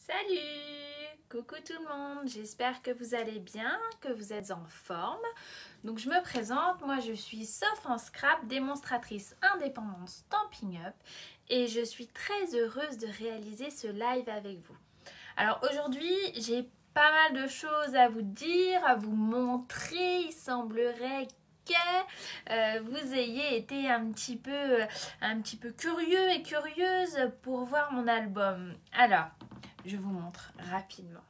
Salut! Coucou tout le monde, j'espère que vous allez bien, que vous êtes en forme. Donc je me présente, moi je suis Soph en Scrap, démonstratrice indépendante Stampin' Up et je suis très heureuse de réaliser ce live avec vous. Alors aujourd'hui j'ai pas mal de choses à vous dire, à vous montrer. Il semblerait que vous ayez été un petit peu curieux et curieuse pour voir mon album. Alors, je vous montre rapidement.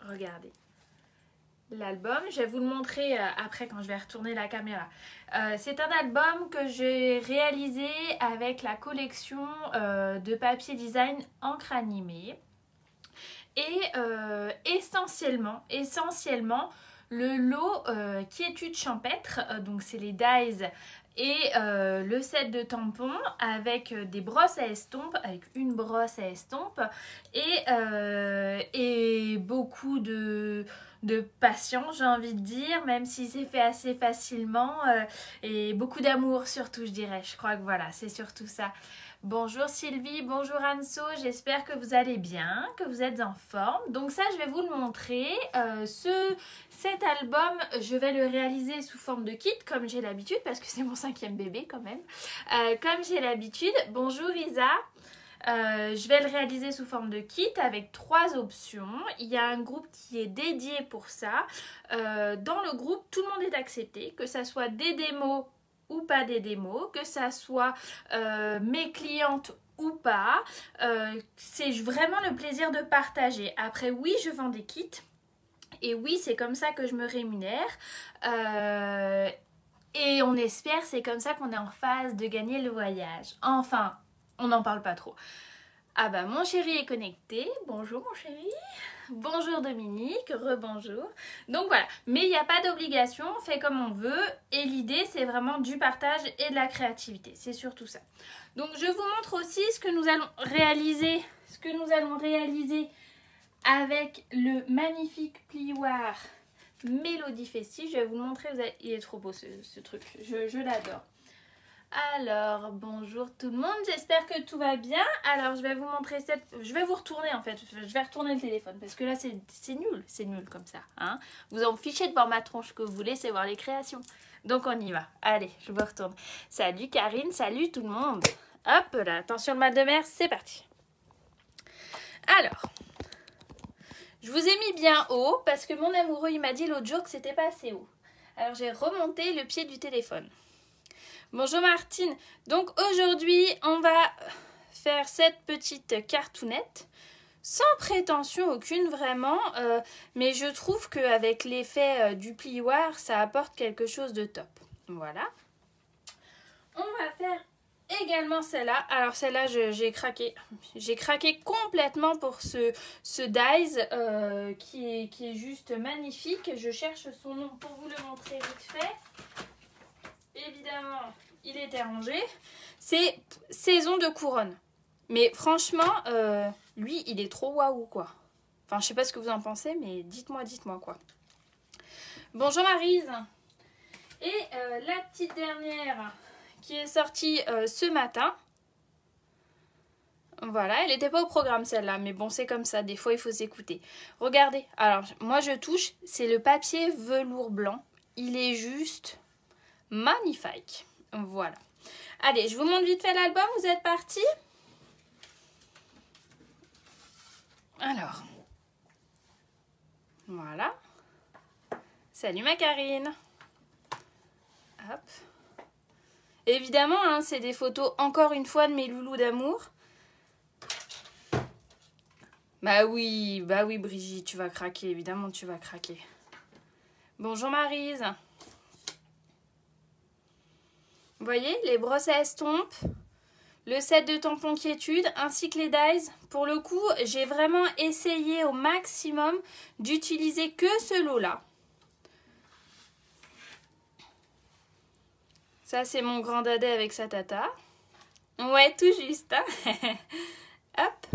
Regardez. L'album, je vais vous le montrer après quand je vais retourner la caméra. C'est un album que j'ai réalisé avec la collection de papier design encre animée. Et essentiellement, le lot Quiétude champêtre, donc c'est les dies et le set de tampons avec des brosses à estompe, avec une brosse à estompe et beaucoup de patience, j'ai envie de dire, même si c'est fait assez facilement et beaucoup d'amour surtout, je dirais. Je crois que voilà, c'est surtout ça. Bonjour Sylvie, bonjour Anso, j'espère que vous allez bien, que vous êtes en forme. Donc ça, je vais vous le montrer. Cet album, je vais le réaliser sous forme de kit, comme j'ai l'habitude, parce que c'est mon 5e bébé quand même. Comme j'ai l'habitude, bonjour Isa. Je vais le réaliser sous forme de kit avec 3 options. Il y a un groupe qui est dédié pour ça. Dans le groupe, tout le monde est accepté, que ça soit des démos ou pas des démos, que ça soit mes clientes ou pas. C'est vraiment le plaisir de partager. Après, oui, je vends des kits. Et oui, c'est comme ça que je me rémunère. Et on espère, c'est comme ça qu'on est en phase de gagner le voyage. Enfin, on n'en parle pas trop. Ah bah, mon chéri est connecté. Bonjour mon chéri. Bonjour Dominique, rebonjour. Donc voilà, mais il n'y a pas d'obligation, on fait comme on veut. Et l'idée, c'est vraiment du partage et de la créativité. C'est surtout ça. Donc je vous montre aussi ce que nous allons réaliser. Avec le magnifique plioir Mélodie Festive. Je vais vous le montrer. Il est trop beau ce truc. Je l'adore. Alors, bonjour tout le monde, j'espère que tout va bien. Alors, je vais vous montrer je vais vous retourner en fait, je vais retourner le téléphone parce que là, c'est nul comme ça. Hein, vous en fichez de voir ma tronche, que vous voulez, c'est voir les créations. Donc, on y va. Allez, je vous retourne. Salut Karine, salut tout le monde. Hop là, attention le mal de mer, c'est parti. Alors, je vous ai mis bien haut parce que mon amoureux, il m'a dit l'autre jour que c'était pas assez haut. Alors, j'ai remonté le pied du téléphone. Bonjour Martine, donc aujourd'hui on va faire cette petite cartoonette sans prétention aucune vraiment, mais je trouve qu'avec l'effet du plioir ça apporte quelque chose de top. Voilà. On va faire également celle-là. Alors celle-là j'ai craqué complètement pour ce dies qui est juste magnifique. Je cherche son nom pour vous le montrer vite fait. Évidemment, il était rangé. C'est Saison de couronne. Mais franchement, lui, il est trop waouh, quoi. Enfin, je sais pas ce que vous en pensez, mais dites-moi quoi. Bonjour Maryse. Et la petite dernière qui est sortie ce matin. Voilà, elle n'était pas au programme celle-là, mais bon, c'est comme ça. Des fois, il faut s'écouter. Regardez, alors, moi, je touche. C'est le papier velours blanc. Il est juste magnifique. Voilà. Allez, je vous montre vite fait l'album. Vous êtes partis? Alors. Voilà. Salut ma Karine. Hop. Évidemment, hein, c'est des photos, encore une fois, de mes loulous d'amour. Bah oui, Brigitte, tu vas craquer. Évidemment, tu vas craquer. Bonjour Maryse. Vous voyez, les brosses à estompe, le set de tampons Quiétude, ainsi que les dies. Pour le coup, j'ai vraiment essayé au maximum d'utiliser que ce lot-là. Ça, c'est mon grand dadais avec sa tata. Ouais, tout juste. Hein. Hop.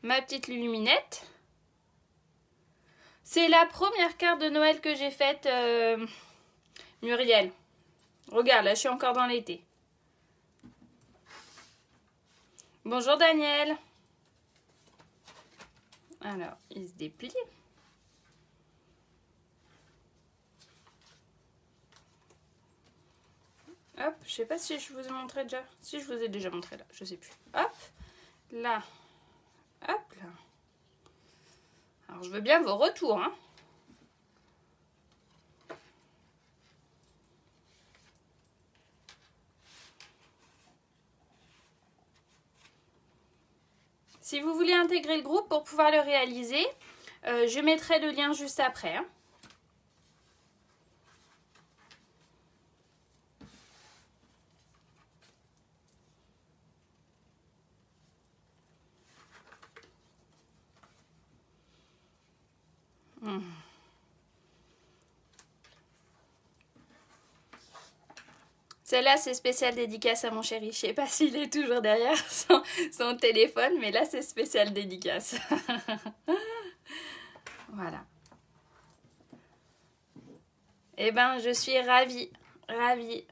Ma petite luminette. C'est la première carte de Noël que j'ai faite, Muriel. Regarde, là, je suis encore dans l'été. Bonjour Daniel. Alors, il se déplie. Hop, je sais pas si je vous ai montré déjà. Si je vous ai déjà montré là, je sais plus. Hop, là. Hop, là. Alors, je veux bien vos retours, hein. Si vous voulez intégrer le groupe pour pouvoir le réaliser, je mettrai le lien juste après, hein. Celle-là, c'est spécial dédicace à mon chéri. Je sais pas s'il est toujours derrière son téléphone, mais là, c'est spécial dédicace. Voilà. Eh ben, je suis ravie. Ravie.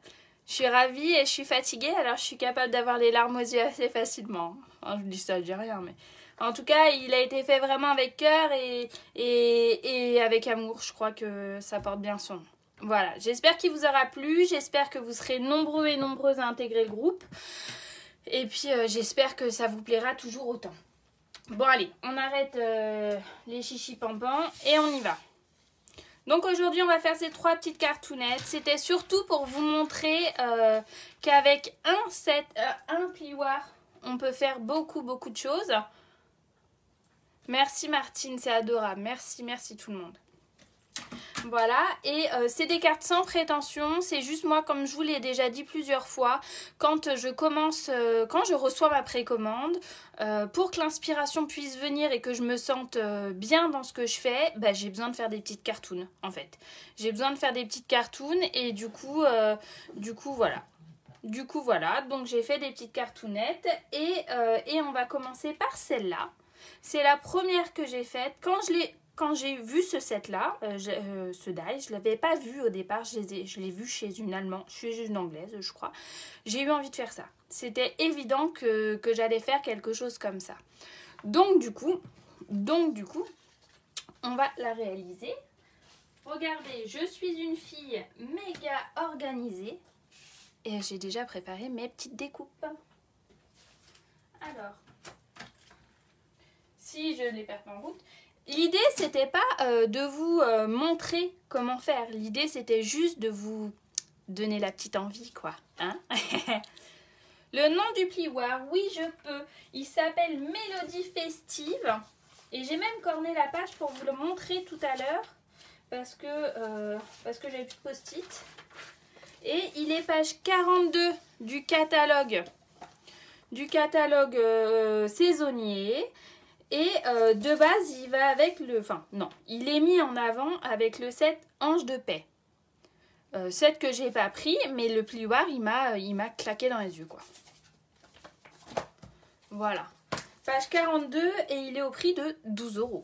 Je suis ravie et je suis fatiguée, alors je suis capable d'avoir les larmes aux yeux assez facilement. Enfin, je dis ça, je dis rien, mais... En tout cas, il a été fait vraiment avec cœur et avec amour. Je crois que ça porte bien son nom. Voilà, j'espère qu'il vous aura plu. J'espère que vous serez nombreux et nombreuses à intégrer le groupe. Et puis, j'espère que ça vous plaira toujours autant. Bon, allez, on arrête les chichis pampans et on y va. Donc aujourd'hui, on va faire ces 3 petites cartounettes. C'était surtout pour vous montrer qu'avec un plioir, on peut faire beaucoup de choses. Merci Martine, c'est adorable. Merci, merci tout le monde. Voilà, et c'est des cartes sans prétention. C'est juste moi, comme je vous l'ai déjà dit plusieurs fois, quand je reçois ma précommande, pour que l'inspiration puisse venir et que je me sente bien dans ce que je fais, bah, j'ai besoin de faire des petites cartoons en fait. J'ai besoin de faire des petites cartoons et du coup voilà. Donc j'ai fait des petites cartounettes et on va commencer par celle-là. C'est la première que j'ai faite. Quand j'ai vu ce set-là, ce die, je ne l'avais pas vu au départ, je l'ai vu chez une Anglaise, je crois. J'ai eu envie de faire ça. C'était évident que j'allais faire quelque chose comme ça. Donc du coup, on va la réaliser. Regardez, je suis une fille méga organisée et j'ai déjà préparé mes petites découpes. Alors, si je ne les perds pas en route... L'idée, c'était pas de vous montrer comment faire. L'idée, c'était juste de vous donner la petite envie, quoi. Hein. Le nom du plioir, oui, je peux. Il s'appelle Mélodie Festive. Et j'ai même corné la page pour vous le montrer tout à l'heure. Parce que j'avais plus de post-it. Et il est page 42 du catalogue saisonnier. Et de base, il va avec le... Enfin, non, il est mis en avant avec le set Ange de paix. Set que j'ai pas pris, mais le plioir, il m'a claqué dans les yeux, quoi. Voilà. Page 42 et il est au prix de 12 €.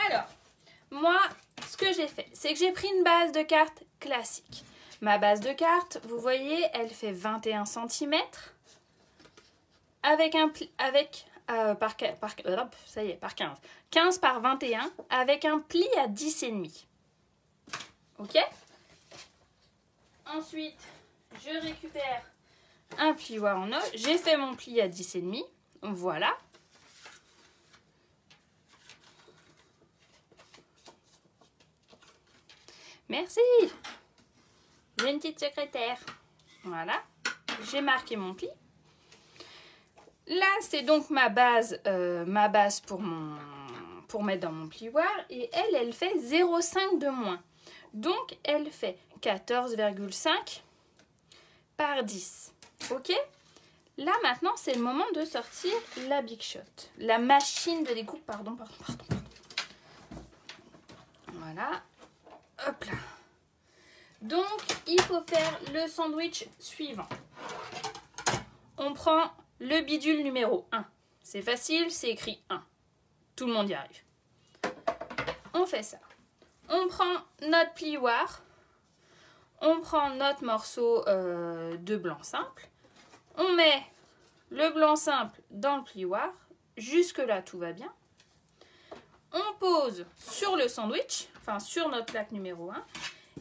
Alors, moi, ce que j'ai fait, c'est que j'ai pris une base de cartes classique. Ma base de cartes, vous voyez, elle fait 21 cm. Par 15. 15 par 21 avec un pli à 10,5. Ok. Ensuite, je récupère un plioir en os. J'ai fait mon pli à 10,5. Voilà. Merci. J'ai une petite secrétaire. Voilà. J'ai marqué mon pli. Là, c'est donc ma base pour mettre dans mon plioir. Et elle fait 0,5 de moins. Donc, elle fait 14,5 par 10. Ok? Là, maintenant, c'est le moment de sortir la Big Shot. La machine de découpe. Pardon. Voilà. Hop là. Donc, il faut faire le sandwich suivant. On prend... le bidule numéro 1. C'est facile, c'est écrit 1. Tout le monde y arrive. On fait ça. On prend notre plioir. On prend notre morceau de blanc simple. On met le blanc simple dans le plioir jusque là tout va bien. On pose sur le sandwich, enfin sur notre plaque numéro 1,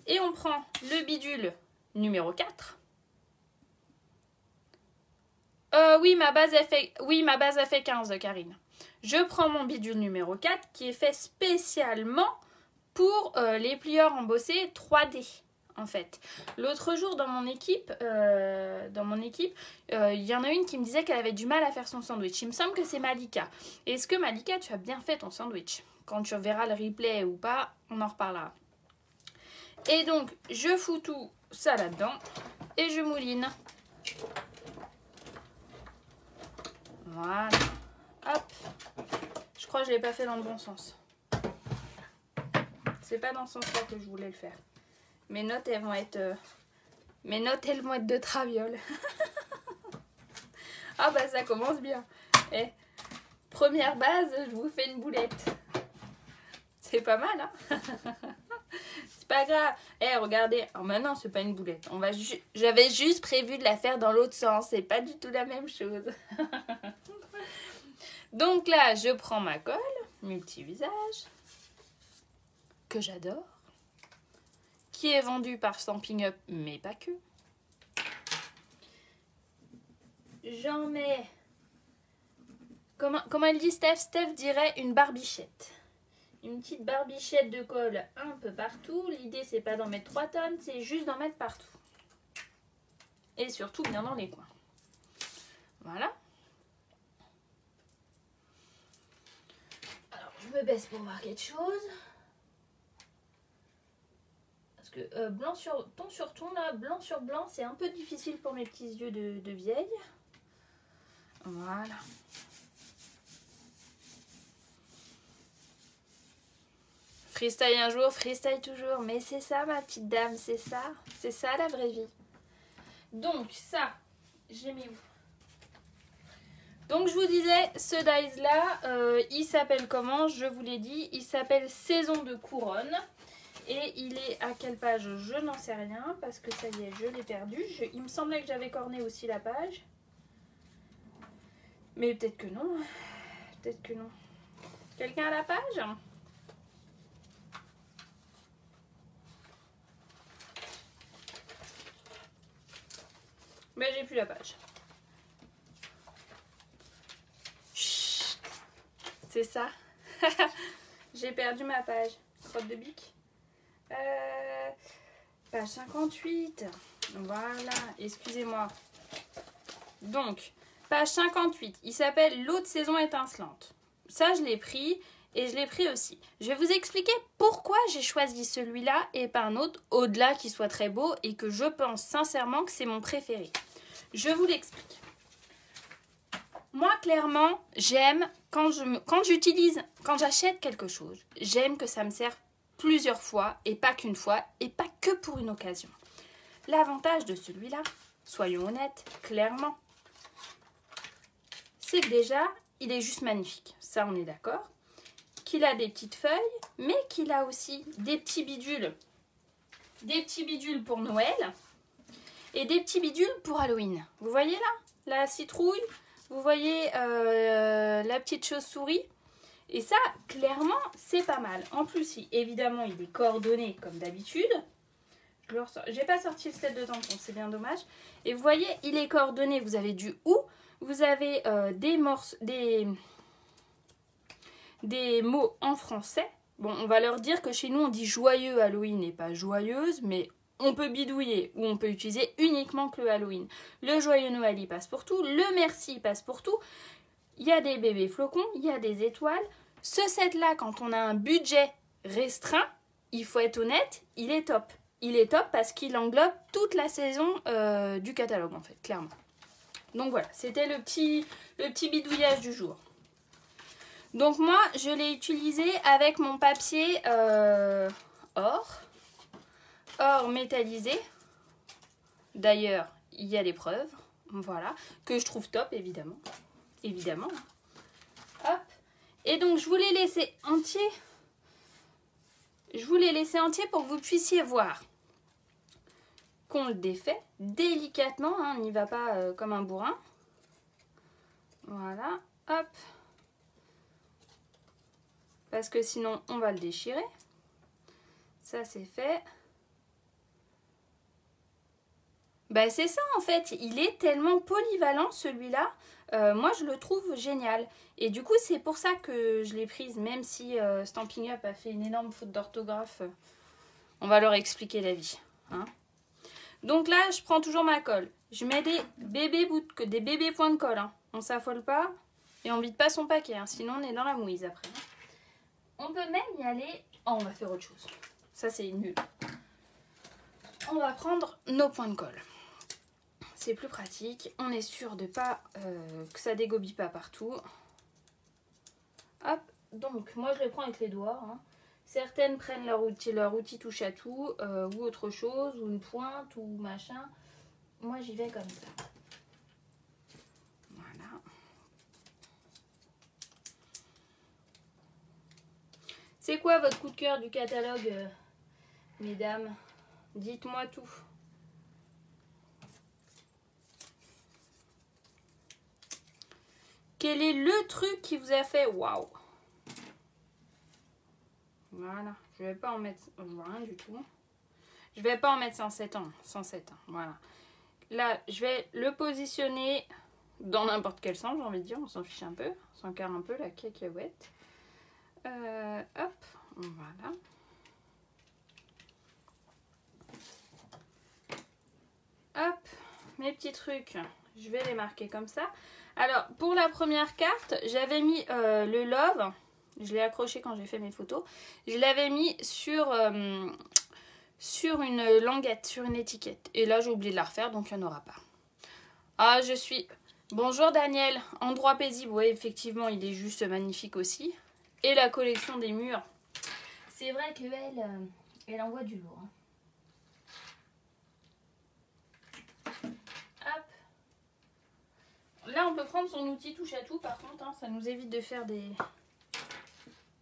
et on prend le bidule numéro 4. Oui, ma base a fait 15, Karine. Je prends mon bidule numéro 4 qui est fait spécialement pour les plieurs embossés 3D. En fait, l'autre jour dans mon équipe, il y en a une qui me disait qu'elle avait du mal à faire son sandwich. Il me semble que c'est Malika. Est-ce que Malika, tu as bien fait ton sandwich? Quand tu verras le replay ou pas, on en reparlera. Et donc, je fous tout ça là-dedans et je mouline. Voilà. Hop. Je crois que je ne l'ai pas fait dans le bon sens. C'est pas dans ce sens-là que je voulais le faire. Mes notes, elles vont être de traviole. Ah bah ça commence bien. Et première base, je vous fais une boulette. C'est pas mal, hein? C'est pas grave. Regardez. Oh, maintenant, c'est pas une boulette. J'avais juste prévu de la faire dans l'autre sens. C'est pas du tout la même chose. Donc là, je prends ma colle multi-usage que j'adore, qui est vendue par Stampin' Up, mais pas que. J'en mets... Comment elle dit Steph? Steph dirait une barbichette. Une petite barbichette de colle un peu partout. L'idée, c'est pas d'en mettre 3 tonnes, c'est juste d'en mettre partout. Et surtout bien dans les coins. Voilà. Alors, je me baisse pour voir quelque chose. Parce que ton sur ton, là, blanc sur blanc, c'est un peu difficile pour mes petits yeux de vieille. Voilà. Freestyle un jour, freestyle toujours. Mais c'est ça, ma petite dame, c'est ça. C'est ça, la vraie vie. Donc, ça, j'ai mis où? Donc, je vous disais, ce dies-là, il s'appelle comment? Je vous l'ai dit, il s'appelle Saison de couronne. Et il est à quelle page? Je n'en sais rien, parce que ça y est, je l'ai perdu. Il me semblait que j'avais corné aussi la page. Mais peut-être que non. Peut-être que non. Quelqu'un a la page? Mais j'ai plus la page. Chut. C'est ça. J'ai perdu ma page. Crotte de bique. Page 58. Voilà. Excusez-moi. Donc, page 58. Il s'appelle L'autre saison étincelante. Ça, je l'ai pris. Et je l'ai pris aussi. Je vais vous expliquer pourquoi j'ai choisi celui-là et pas un autre, au-delà qu'il soit très beau et que je pense sincèrement que c'est mon préféré. Je vous l'explique. Moi, clairement, j'aime quand j'achète quelque chose, j'aime que ça me serve plusieurs fois et pas qu'une fois et pas que pour une occasion. L'avantage de celui-là, soyons honnêtes, clairement, c'est que déjà, il est juste magnifique. Ça, on est d'accord. Qu'il a des petites feuilles, mais qu'il a aussi des petits bidules. Des petits bidules pour Noël et des petits bidules pour Halloween. Vous voyez là, la citrouille, vous voyez la petite chauve-souris. Et ça, clairement, c'est pas mal. En plus, évidemment, il est coordonné comme d'habitude. J'ai pas sorti le set de tampons, c'est bien dommage. Et vous voyez, il est coordonné. Vous avez du OU, vous avez des mots en français. Bon, on va leur dire que chez nous, on dit joyeux Halloween et pas joyeuse, mais on peut bidouiller ou on peut utiliser uniquement que le Halloween. Le joyeux Noël, il passe pour tout. Le merci, il passe pour tout. Il y a des bébés flocons, il y a des étoiles. Ce set-là, quand on a un budget restreint, il faut être honnête, il est top. Il est top parce qu'il englobe toute la saison du catalogue, en fait, clairement. Donc voilà, c'était le petit bidouillage du jour. Donc moi, je l'ai utilisé avec mon papier or métallisé. D'ailleurs, il y a les preuves, voilà, que je trouve top, évidemment. Évidemment. Hop. Et donc, je vous l'ai laissé entier. Je vous l'ai laissé entier pour que vous puissiez voir qu'on le défait délicatement. Hein, on n'y va pas comme un bourrin. Voilà. Hop. parce que sinon on va le déchirer. Ça c'est fait. Bah c'est ça en fait, il est tellement polyvalent celui-là. Moi je le trouve génial. Et du coup c'est pour ça que je l'ai prise, même si Stampin' Up a fait une énorme faute d'orthographe. On va leur expliquer la vie. Hein. Donc là je prends toujours ma colle. Je mets des bébés points de colle. Hein. On s'affole pas et on vide pas son paquet. Hein. Sinon on est dans la mouise après. On peut même y aller... Oh on va faire autre chose. Ça c'est nul. On va prendre nos points de colle. C'est plus pratique. On est sûr de pas que ça dégobille pas partout. Hop. Donc moi je les prends avec les doigts. Hein. Certaines prennent leur outil touche à tout ou autre chose ou une pointe ou machin. Moi j'y vais comme ça. Voilà. C'est quoi votre coup de cœur du catalogue, mesdames? Dites-moi tout. Quel est le truc qui vous a fait waouh? Voilà, je vais pas en mettre rien du tout. Je vais pas en mettre 107 ans, 107 ans. Voilà. Là, je vais le positionner dans n'importe quel sens, j'ai envie de dire, on s'en fiche un peu, on s'en carre un peu la cacahuète. Hop, voilà. Hop, mes petits trucs, je vais les marquer comme ça. Alors, pour la première carte, j'avais mis le love. Je l'ai accroché quand j'ai fait mes photos. Je l'avais mis sur une languette, sur une étiquette. Et là, j'ai oublié de la refaire, donc il n'y en aura pas. Ah, je suis... Bonjour Daniel, Endroit paisible. Oui, effectivement, il est juste magnifique aussi. Et la collection des murs. C'est vrai qu'elle elle envoie du lourd. Hein. Hop. Là, on peut prendre son outil touche à tout, par contre, hein, ça nous évite de faire des...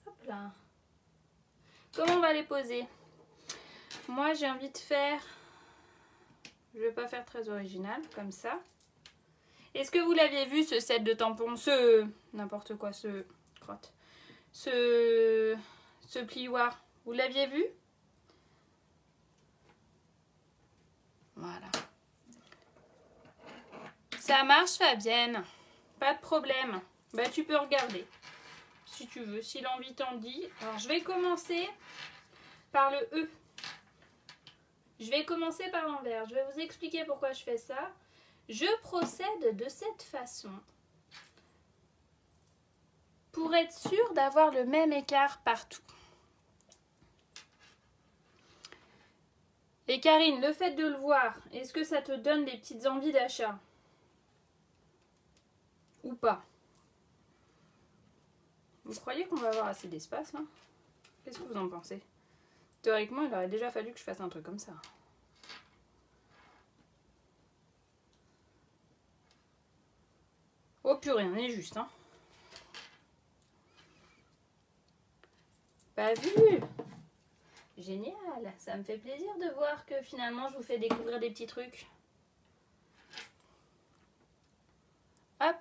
Hop là. Comment on va les poser? Moi, j'ai envie de faire... Je vais pas faire très original, comme ça. Est-ce que vous l'aviez vu, ce set de tampons? N'importe quoi, ce plioir. Vous l'aviez vu? Voilà. Ça marche, Fabienne. Pas de problème. Bah, tu peux regarder. Si tu veux, si l'envie t'en dit. Alors, je vais commencer par le E. Je vais commencer par l'envers. Je vais vous expliquer pourquoi je fais ça. Je procède de cette façon pour être sûre d'avoir le même écart partout. Et Karine, le fait de le voir, est-ce que ça te donne des petites envies d'achat? Ou pas? Vous croyez qu'on va avoir assez d'espace là? Qu'est-ce que vous en pensez? Théoriquement, il aurait déjà fallu que je fasse un truc comme ça. Oh purée, on est juste, hein. Pas vu? Génial, ça me fait plaisir de voir que finalement je vous fais découvrir des petits trucs. Hop.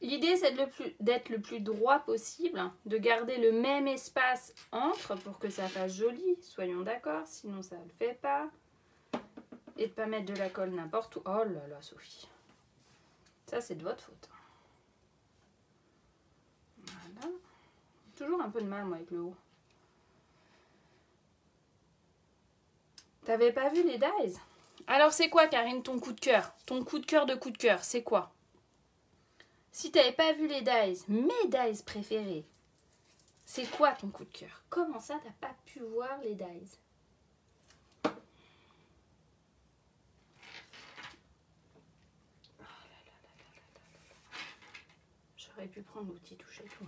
L'idée c'est d'être le plus droit possible, de garder le même espace entre pour que ça fasse joli, soyons d'accord, sinon ça ne le fait pas. Et de ne pas mettre de la colle n'importe où. Oh là là, Sophie. Ça c'est de votre faute. Voilà. Toujours un peu de mal moi avec le haut. T'avais pas vu les dies? Alors c'est quoi Karine ton coup de cœur? Ton coup de cœur, c'est quoi? Si t'avais pas vu les dies, mes dies préférés, c'est quoi ton coup de cœur? Comment ça t'as pas pu voir les dies? J'aurais pu prendre l'outil touche à tout.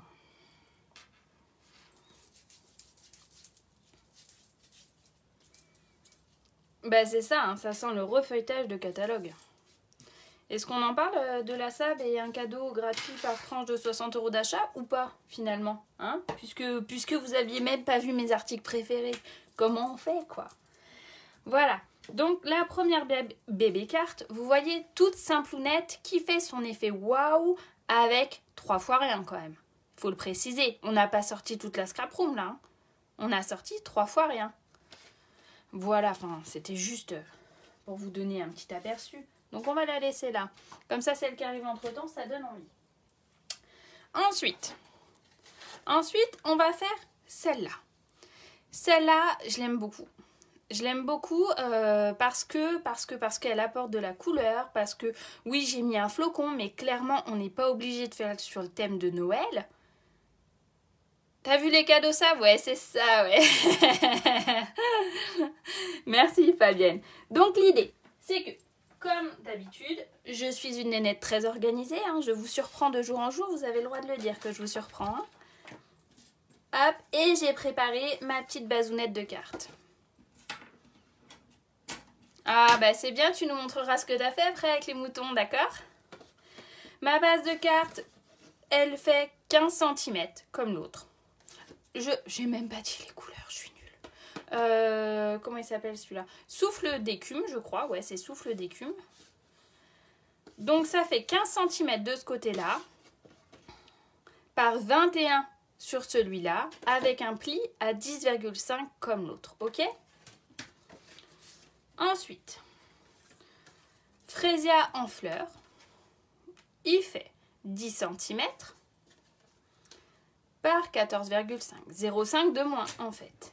Bah c'est ça, hein, ça sent le refeuilletage de catalogue. Est-ce qu'on en parle de la SAB et un cadeau gratuit par tranche de 60 € d'achat ou pas finalement hein, puisque vous aviez même pas vu mes articles préférés. Comment on fait quoi? Voilà. Donc la première bébé carte, vous voyez, toute simplounette qui fait son effet waouh avec 3 fois rien quand même. Il faut le préciser, on n'a pas sorti toute la scrap room là. Hein. On a sorti 3 fois rien. Voilà, enfin c'était juste pour vous donner un petit aperçu. Donc on va la laisser là. Comme ça, celle qui arrive entre temps, ça donne envie. Ensuite, on va faire celle-là. Celle-là, je l'aime beaucoup. Je l'aime beaucoup parce qu'elle apporte de la couleur, parce que oui, j'ai mis un flocon, mais clairement, on n'est pas obligé de faire sur le thème de Noël. T'as vu les cadeaux ça? Ouais, c'est ça, ouais. Merci Fabienne. Donc l'idée, c'est que, comme d'habitude, je suis une nénette très organisée. Hein, je vous surprends de jour en jour, vous avez le droit de le dire que je vous surprends. Hein. Hop, et j'ai préparé ma petite bazounette de cartes. Ah bah c'est bien, tu nous montreras ce que tu as fait après avec les moutons, d'accord? Ma base de cartes, elle fait 15 cm comme l'autre. J'ai même pas dit les couleurs, je suis nulle. Comment il s'appelle celui-là? Souffle d'écume, je crois. Ouais, c'est souffle d'écume. Donc ça fait 15 cm de ce côté-là par 21 sur celui-là avec un pli à 10,5 comme l'autre, ok? Ensuite, Fraisia en fleurs, il fait 10 cm par 14,5, 0,5 de moins en fait.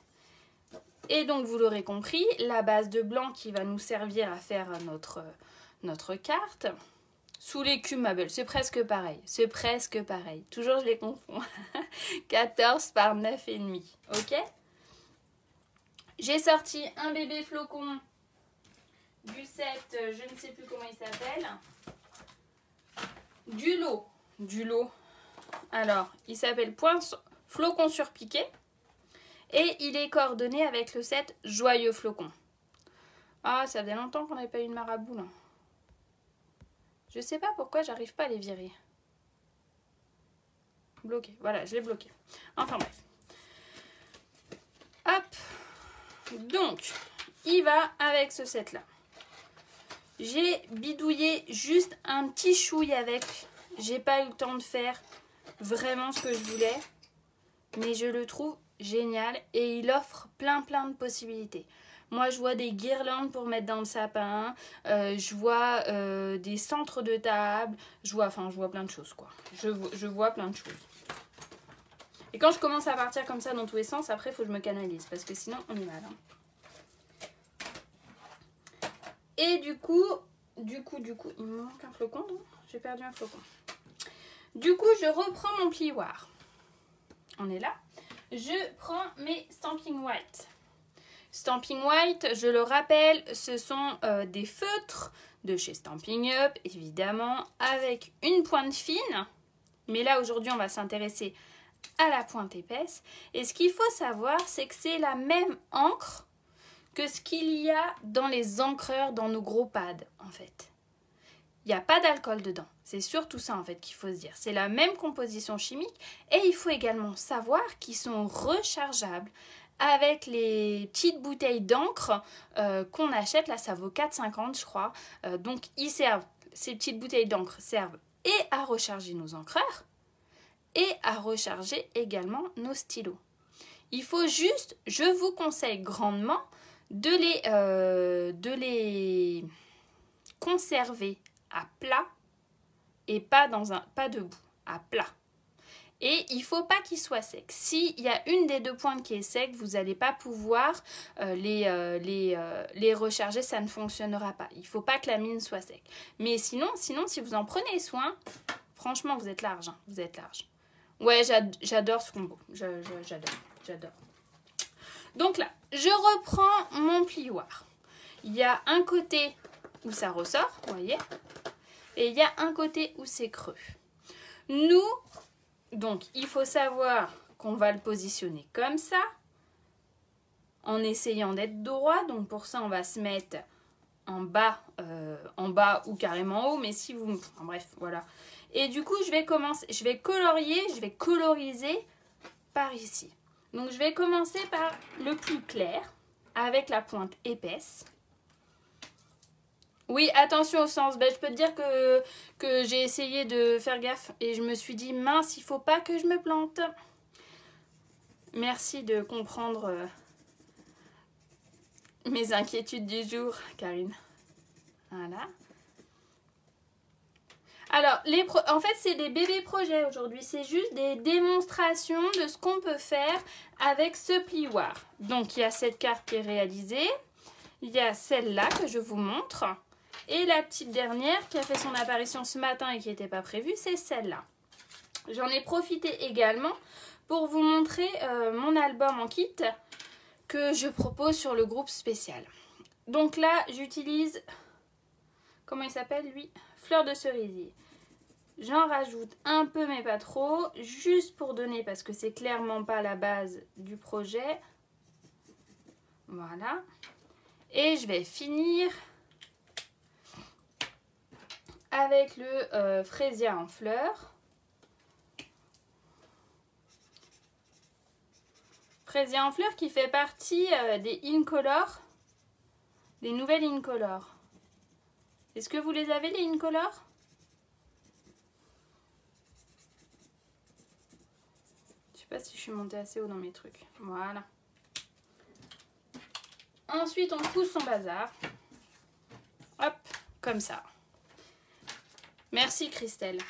Et donc vous l'aurez compris, la base de blanc qui va nous servir à faire notre carte, sous l'écume ma belle, c'est presque pareil, toujours je les confonds, 14 par 9,5, ok? J'ai sorti un bébé flocon du set, je ne sais plus comment il s'appelle, du lot. Alors, il s'appelle flocon surpiqué et il est coordonné avec le set joyeux flocon. Ah, ça faisait longtemps qu'on n'avait pas eu de marabout là. Je sais pas pourquoi j'arrive pas à les virer. Bloqué, voilà, je l'ai bloqué. Enfin bref. Hop. Donc, il va avec ce set là. J'ai bidouillé juste un petit chouille avec. J'ai pas eu le temps de faire vraiment ce que je voulais. Mais je le trouve génial et il offre plein de possibilités. Moi, je vois des guirlandes pour mettre dans le sapin. Je vois des centres de table. Je vois plein de choses, quoi. Je vois plein de choses. Et quand je commence à partir comme ça dans tous les sens, après, il faut que je me canalise. Parce que sinon, on est mal. Hein. Et du coup, il me manque un flocon, non? J'ai perdu un flocon. Du coup, je reprends mon plioir. On est là. Je prends mes Stampin' White. Stampin' White, je le rappelle, ce sont des feutres de chez Stampin' Up, évidemment, avec une pointe fine. Mais là, aujourd'hui, on va s'intéresser à la pointe épaisse. Et ce qu'il faut savoir, c'est que c'est la même encre que ce qu'il y a dans les encreurs, dans nos gros pads, en fait. Il n'y a pas d'alcool dedans. C'est surtout ça, en fait, qu'il faut se dire. C'est la même composition chimique. Et il faut également savoir qu'ils sont rechargeables avec les petites bouteilles d'encre qu'on achète. Là, ça vaut 4,50, je crois. Donc, ces petites bouteilles d'encre servent et à recharger nos encreurs et à recharger également nos stylos. Il faut juste, je vous conseille grandement de les conserver à plat et pas debout, à plat. Et il ne faut pas qu'ils soient secs. S'il y a une des deux pointes qui est sec, vous n'allez pas pouvoir les recharger, ça ne fonctionnera pas. Il ne faut pas que la mine soit sec. Mais sinon, si vous en prenez soin, franchement, vous êtes large. Hein, vous êtes large. Ouais, j'adore ce combo. J'adore. Donc là, je reprends mon plioir. Il y a un côté où ça ressort, vous voyez, et il y a un côté où c'est creux. Donc, il faut savoir qu'on va le positionner comme ça, en essayant d'être droit. Donc, pour ça, on va se mettre en bas ou carrément en haut, mais si vous... Enfin, bref, voilà. Et du coup, je vais coloriser par ici. Donc, je vais commencer par le plus clair, avec la pointe épaisse. Oui, attention au sens. Ben, je peux te dire que j'ai essayé de faire gaffe et je me suis dit, mince, il faut pas que je me plante. Merci de comprendre mes inquiétudes du jour, Karine. Voilà. Alors, en fait, c'est des bébés projets aujourd'hui. C'est juste des démonstrations de ce qu'on peut faire avec ce plioir. Donc, il y a cette carte qui est réalisée. Il y a celle-là que je vous montre. Et la petite dernière qui a fait son apparition ce matin et qui n'était pas prévue, c'est celle-là. J'en ai profité également pour vous montrer mon album en kit que je propose sur le groupe spécial. Donc là, j'utilise, comment il s'appelle lui? Fleur de cerisier. J'en rajoute un peu mais pas trop, juste pour donner parce que c'est clairement pas la base du projet. Voilà. Et je vais finir avec le fraisia en fleurs. Fraisia en fleurs qui fait partie des Incolor, des nouvelles Incolor. Est-ce que vous les avez les Incolor? Je sais pas si je suis montée assez haut dans mes trucs. Voilà. Ensuite, on pousse son bazar. Hop, comme ça. Merci Christelle.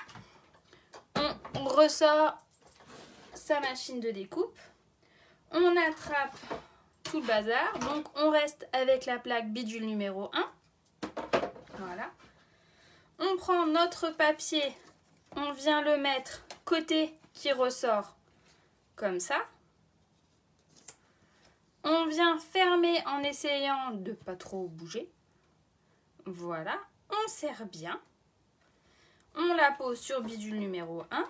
On ressort sa machine de découpe. On attrape tout le bazar. Donc, on reste avec la plaque bidule numéro 1. Voilà. On prend notre papier. On vient le mettre côté qui ressort comme ça. On vient fermer en essayant de ne pas trop bouger. Voilà. On serre bien. On la pose sur bidule numéro 1.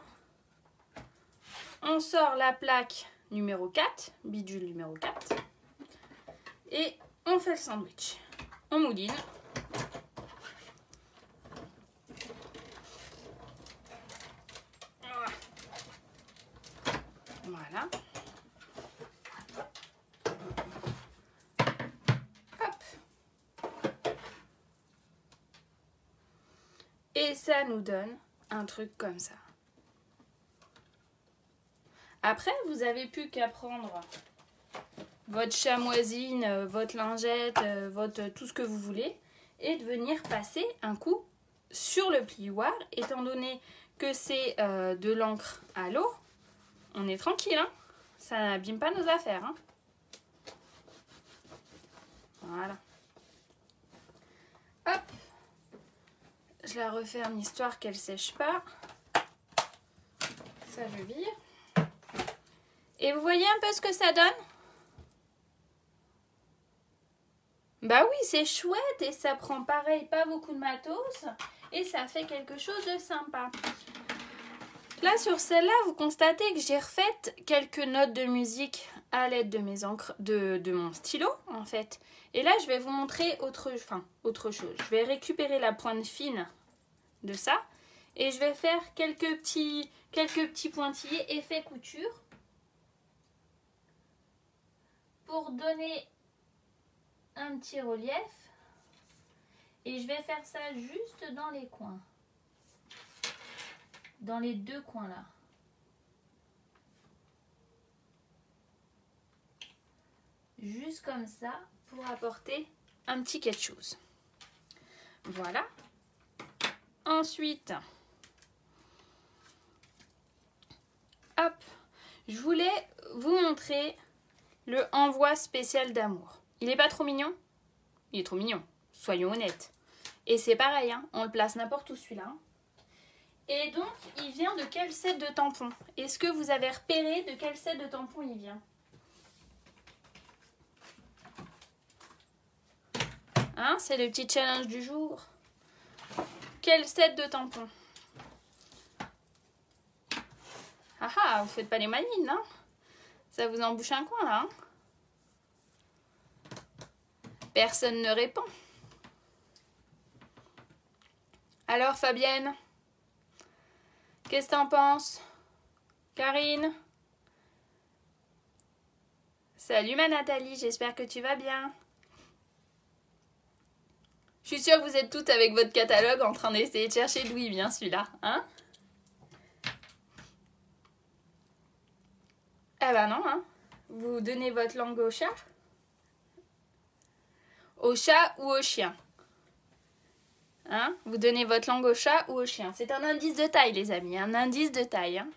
On sort la plaque numéro 4, bidule numéro 4. Et on fait le sandwich. On mouline. Voilà. Hop. Et ça nous donne un truc comme ça. Après, vous avez plus qu'à prendre votre chamoisine, votre lingette, tout ce que vous voulez et de venir passer un coup sur le plioir. Étant donné que c'est de l'encre à l'eau, on est tranquille, hein, ça n'abîme pas nos affaires. Hein. Voilà. Hop. Je la referme histoire qu'elle sèche pas. Ça, je vire. Et vous voyez un peu ce que ça donne? Bah oui, c'est chouette et ça prend pareil, pas beaucoup de matos et ça fait quelque chose de sympa. Là, sur celle-là, vous constatez que j'ai refait quelques notes de musique à l'aide de mes encres, de mon stylo, en fait. Et là, je vais vous montrer autre chose. Je vais récupérer la pointe fine de ça et je vais faire quelques petits pointillés effet couture pour donner un petit relief. Et je vais faire ça juste dans les coins. Dans les deux coins là. Juste comme ça pour apporter un petit quelque chose. Voilà. Ensuite, hop, je voulais vous montrer le envoi spécial d'amour. Il est pas trop mignon? Il est trop mignon, soyons honnêtes. Et c'est pareil, hein, on le place n'importe où celui-là. Et donc, il vient de quel set de tampons? Est-ce que vous avez repéré de quel set de tampons il vient? Hein, c'est le petit challenge du jour. Quel set de tampons? Ah ah, vous faites pas les manines, hein? Ça vous embouche un coin, là, hein? Personne ne répond. Alors, Fabienne? Qu'est-ce que t'en penses? Karine? Salut ma Nathalie, j'espère que tu vas bien. Je suis sûre que vous êtes toutes avec votre catalogue en train d'essayer de chercher d'où il vient celui-là, hein? Ah bah non, hein? Vous donnez votre langue au chat? Au chat ou au chien? Hein? Vous donnez votre langue au chat ou au chien? C'est un indice de taille, les amis, un indice de taille, hein?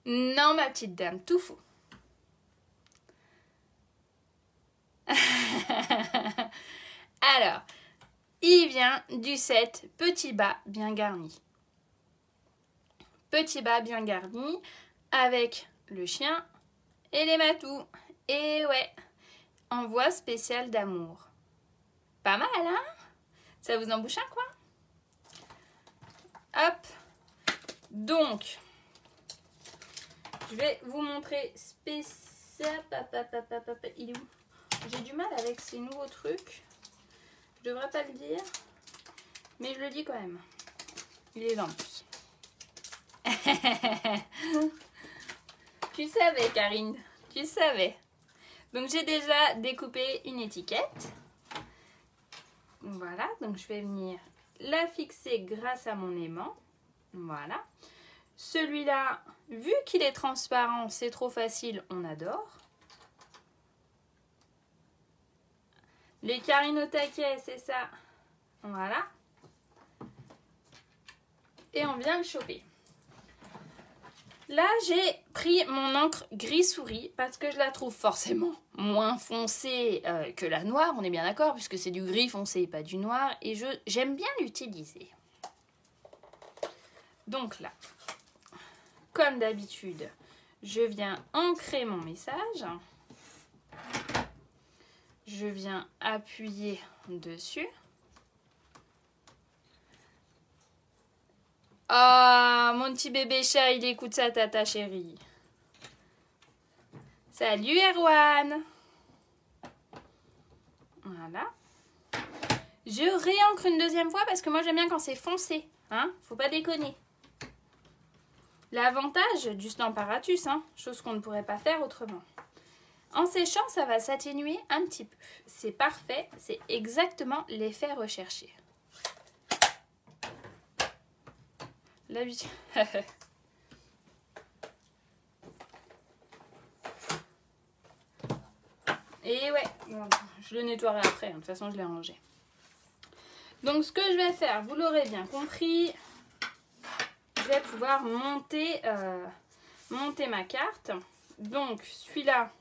Non, ma petite dame, tout faux. Alors, il vient du set petit bas bien garni. Petit bas bien garni avec le chien et les matous. Et ouais, envoi spécial d'amour. Pas mal, hein? Ça vous embouche un coin? Hop. Donc, je vais vous montrer spécial. Il est où? J'ai du mal avec ces nouveaux trucs. Je devrais pas le dire, mais je le dis quand même. Il est là en plus. Tu savais, Karine, tu savais. Donc j'ai déjà découpé une étiquette. Voilà, donc je vais venir la fixer grâce à mon aimant. Voilà. Celui-là, vu qu'il est transparent, c'est trop facile, on adore. Les Karine au taquet, c'est ça. Voilà. Et on vient le choper. Là, j'ai pris mon encre gris souris parce que je la trouve forcément moins foncée que la noire. On est bien d'accord, puisque c'est du gris foncé, pas du noir. Et j'aime bien l'utiliser. Donc là, comme d'habitude, je viens ancrer mon message. Je viens appuyer dessus. Ah, mon petit bébé chat, il écoute sa tata chérie. Salut Erwan. Voilà. Je réancre une deuxième fois parce que moi j'aime bien quand c'est foncé. Hein, faut pas déconner. L'avantage du Stamparatus, hein, chose qu'on ne pourrait pas faire autrement. En séchant, ça va s'atténuer un petit peu. C'est parfait, c'est exactement l'effet recherché. L'habitude. Et ouais, bon, je le nettoierai après, hein. De toute façon je l'ai rangé. Donc ce que je vais faire, vous l'aurez bien compris, je vais pouvoir monter ma carte. Donc celui-là,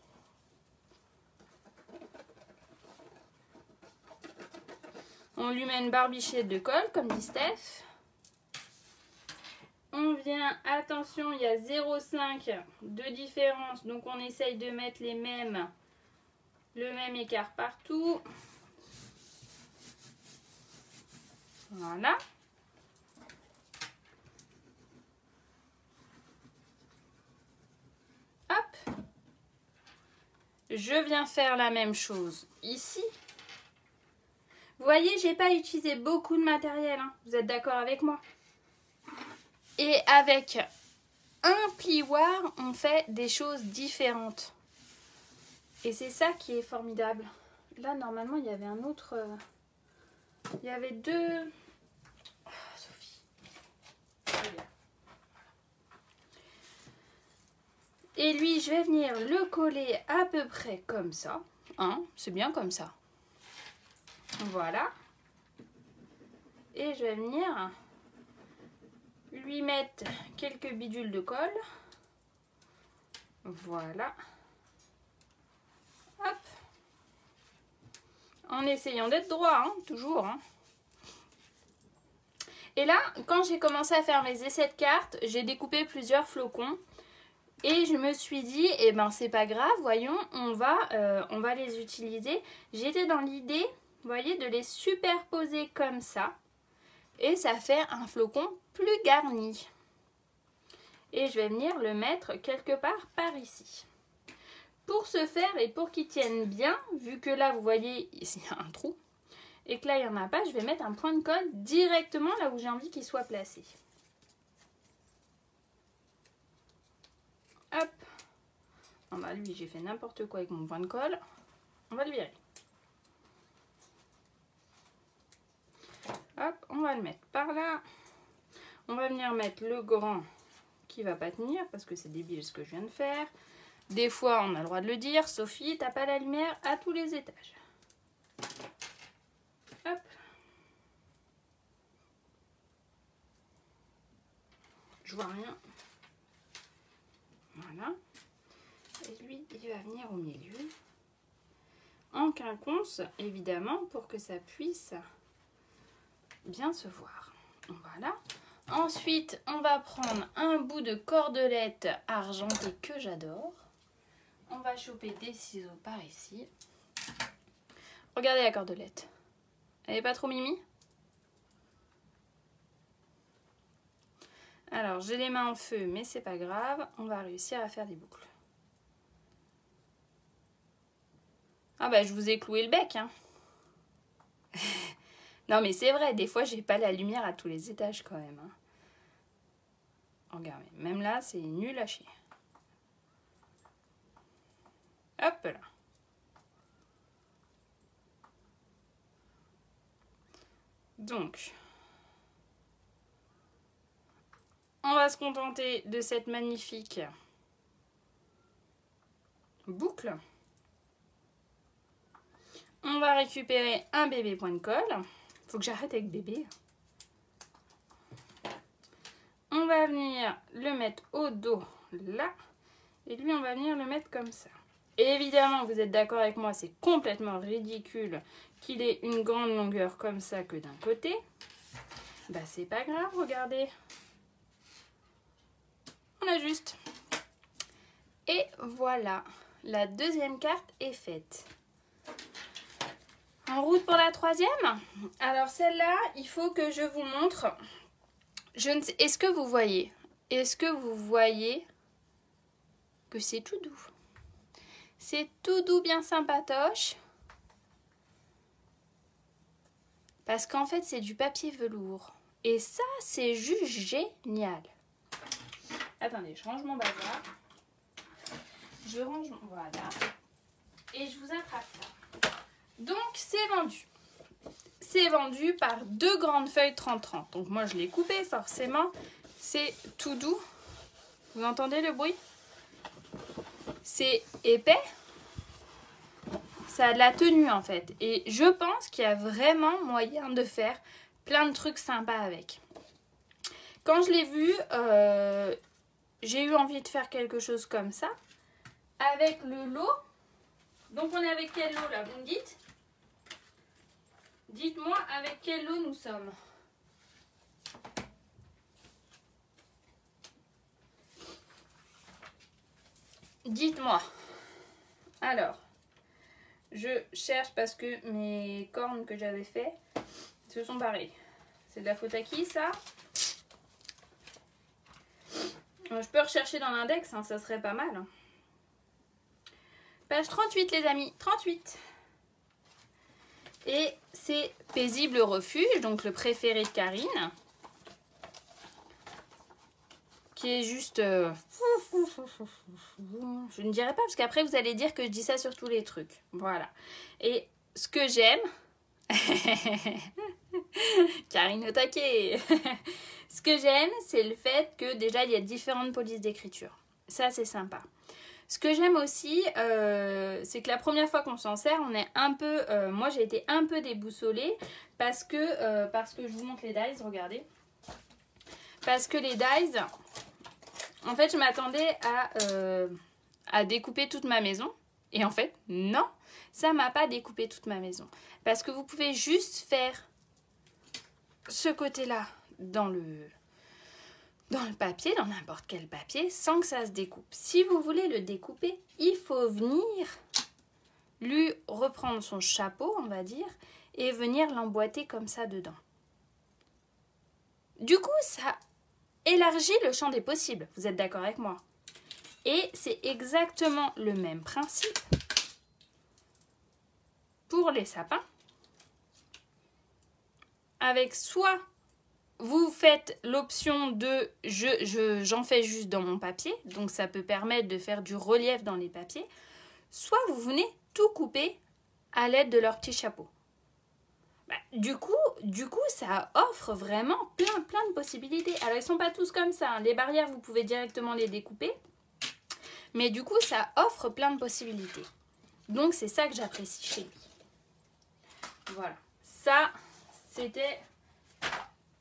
on lui met une barbichette de colle, comme dit Steph. On vient, attention, il y a 0,5 de différence, donc on essaye de mettre le même écart partout. Voilà. Hop. Je viens faire la même chose ici. Vous voyez, j'ai pas utilisé beaucoup de matériel, hein. Vous êtes d'accord avec moi? Et avec un plioir, on fait des choses différentes. Et c'est ça qui est formidable. Là, normalement, il y avait un autre... il y avait deux... Oh, Sophie. Et lui, je vais venir le coller à peu près comme ça. Hein, c'est bien comme ça. Voilà. Et je vais venir lui mettre quelques bidules de colle. Voilà. Hop. En essayant d'être droit, hein, toujours. Hein. Et là, quand j'ai commencé à faire mes essais de cartes, j'ai découpé plusieurs flocons. Et je me suis dit, eh ben c'est pas grave, voyons, on va les utiliser. J'étais dans l'idée, vous voyez, de les superposer comme ça. Et ça fait un flocon plus garni. Et je vais venir le mettre quelque part par ici. Pour ce faire et pour qu'il tienne bien, vu que là vous voyez ici il y a un trou et que là il n'y en a pas, je vais mettre un point de colle directement là où j'ai envie qu'il soit placé. Hop, Ah bah lui, j'ai fait n'importe quoi avec mon point de colle. On va le virer. Hop, on va le mettre par là. On va venir mettre le grand qui va pas tenir parce que c'est débile ce que je viens de faire. Des fois, on a le droit de le dire. Sophie, t'as pas la lumière à tous les étages. Hop. Je vois rien. Voilà. Et lui, il va venir au milieu. En quinconce, évidemment, pour que ça puisse bien se voir. Voilà. Ensuite, on va prendre un bout de cordelette argentée que j'adore. On va choper des ciseaux par ici. Regardez la cordelette. Elle n'est pas trop mimi? Alors, j'ai les mains en feu, mais c'est pas grave. On va réussir à faire des boucles. Ah bah, je vous ai cloué le bec, hein. Non, mais c'est vrai, des fois, j'ai pas la lumière à tous les étages quand même. Hein. Regardez, même là, c'est nul à chier. Hop là. Donc, on va se contenter de cette magnifique boucle. On va récupérer un bébé point de colle. Faut que j'arrête avec bébé. On va venir le mettre au dos là. Et lui, on va venir le mettre comme ça. Et évidemment, vous êtes d'accord avec moi, c'est complètement ridicule qu'il ait une grande longueur comme ça que d'un côté. Bah, c'est pas grave, regardez. On ajuste. Et voilà, la deuxième carte est faite. En route pour la troisième. Alors celle-là, il faut que je vous montre. Je ne sais, est-ce que vous voyez? Est-ce que vous voyez que c'est tout doux? C'est tout doux, bien sympatoche. Parce qu'en fait, c'est du papier velours. Et ça, c'est juste génial. Attendez, je range mon bazar. Je range mon... Voilà. Et je vous attrape ça. Donc, c'est vendu. C'est vendu par 2 grandes feuilles 30-30. Donc, moi, je l'ai coupé, forcément. C'est tout doux. Vous entendez le bruit? C'est épais. Ça a de la tenue, en fait. Et je pense qu'il y a vraiment moyen de faire plein de trucs sympas avec. Quand je l'ai vu, j'ai eu envie de faire quelque chose comme ça. Avec le lot. Donc, on est avec quel lot, là? Vous me dites? Dites-moi avec quel lot nous sommes. Dites-moi. Alors, je cherche parce que mes cornes que j'avais fait se sont barrées. C'est de la faute à qui, ça? Je peux rechercher dans l'index, hein, ça serait pas mal. Hein. Page 38, les amis. 38. Et c'est Paisible Refuge, donc le préféré de Karine. Qui est juste... Je ne dirais pas, parce qu'après vous allez dire que je dis ça sur tous les trucs. Voilà. Et ce que j'aime... Karine au taquet. Ce que j'aime, c'est le fait que déjà, il y a différentes polices d'écriture. Ça, c'est sympa. Ce que j'aime aussi, c'est que la première fois qu'on s'en sert, on est un peu... moi, j'ai été un peu déboussolée parce que je vous montre les dies, regardez. Parce que les dies, en fait, je m'attendais à découper toute ma maison. Et en fait, non, ça m'a pas découpé toute ma maison. Parce que vous pouvez juste faire ce côté-là dans le papier, dans n'importe quel papier, sans que ça se découpe. Si vous voulez le découper, il faut venir lui reprendre son chapeau, on va dire, et venir l'emboîter comme ça dedans. Du coup, ça élargit le champ des possibles. Vous êtes d'accord avec moi? Et c'est exactement le même principe pour les sapins. Avec soit vous faites l'option de j'en fais juste dans mon papier, donc ça peut permettre de faire du relief dans les papiers, soit vous venez tout couper à l'aide de leur petit chapeau. Bah, du coup, ça offre vraiment plein de possibilités. Alors, ils ne sont pas tous comme ça, hein. Les barrières, vous pouvez directement les découper. Mais du coup, ça offre plein de possibilités. Donc, c'est ça que j'apprécie chez lui. Voilà. Ça, c'était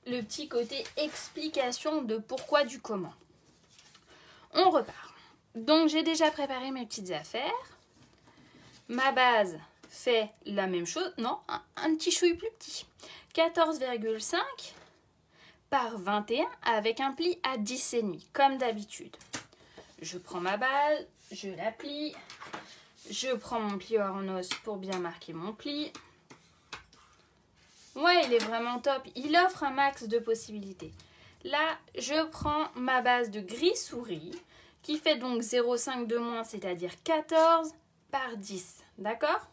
le petit côté explication de pourquoi du comment. On repart. Donc, j'ai déjà préparé mes petites affaires. Ma base fait la même chose. Non, un petit chouille plus petit. 14,5 par 21 avec un pli à 10,5 comme d'habitude. Je prends ma balle, je la plie. Je prends mon plieur en os pour bien marquer mon pli. Ouais, il est vraiment top. Il offre un max de possibilités. Là, je prends ma base de gris souris qui fait donc 0,5 de moins, c'est-à-dire 14 par 10. D'accord?